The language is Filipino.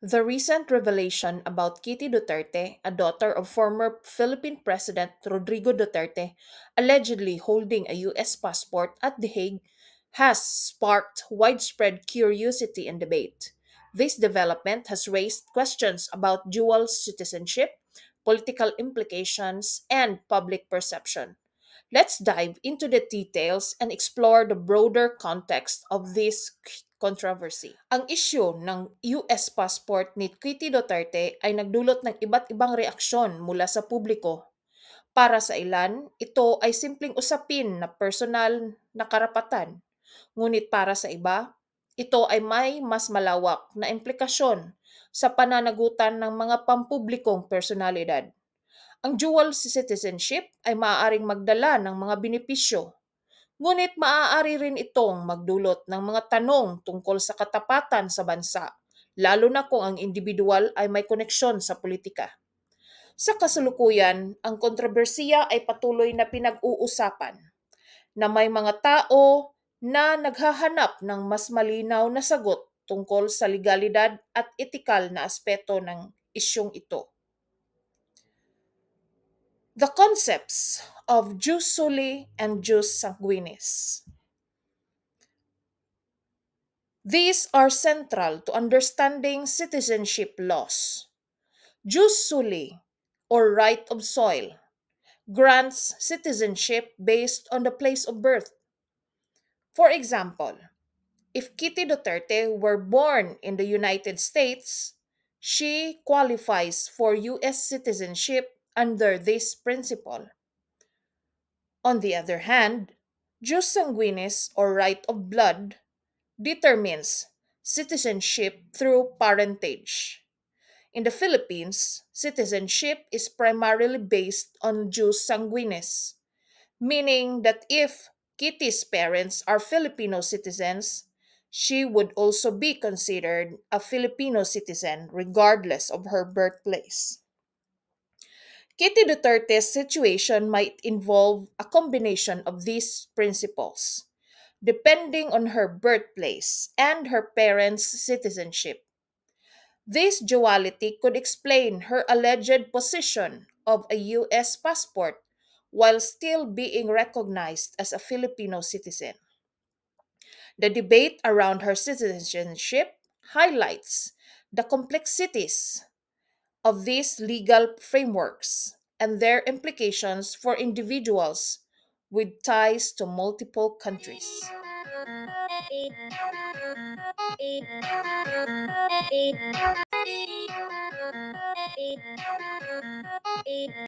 The recent revelation about Kitty Duterte, a daughter of former Philippine President Rodrigo Duterte, allegedly holding a US passport at The Hague, has sparked widespread curiosity and debate. This development has raised questions about dual citizenship, political implications, and public perception. Let's dive into the details and explore the broader context of this controversy. Ang issue ng US passport ni Kitty Duterte ay nagdulot ng iba't ibang reaksyon mula sa publiko. Para sa ilan, ito ay simpleng usapin na personal na karapatan. Ngunit para sa iba, ito ay may mas malawak na implikasyon sa pananagutan ng mga pampublikong personalidad. Ang dual citizenship ay maaaring magdala ng mga benepisyo, ngunit maaari rin itong magdulot ng mga tanong tungkol sa katapatan sa bansa, lalo na kung ang individual ay may koneksyon sa politika. Sa kasalukuyan, ang kontrobersiya ay patuloy na pinag-uusapan na may mga tao na naghahanap ng mas malinaw na sagot tungkol sa legalidad at etikal na aspeto ng isyung ito. The concepts of jus soli and jus sanguinis. These are central to understanding citizenship laws. Jus soli, or right of soil, grants citizenship based on the place of birth. For example, if Kitty Duterte were born in the United States, she qualifies for US citizenship under this principle. On the other hand, jus sanguinis, or right of blood, determines citizenship through parentage. In the Philippines, citizenship is primarily based on jus sanguinis, meaning that if Kitty's parents are Filipino citizens, she would also be considered a Filipino citizen regardless of her birthplace. Kitty Duterte's situation might involve a combination of these principles, depending on her birthplace and her parents' citizenship. This duality could explain her alleged position of a US passport while still being recognized as a Filipino citizen. The debate around her citizenship highlights the complexities of these legal frameworks and their implications for individuals with ties to multiple countries.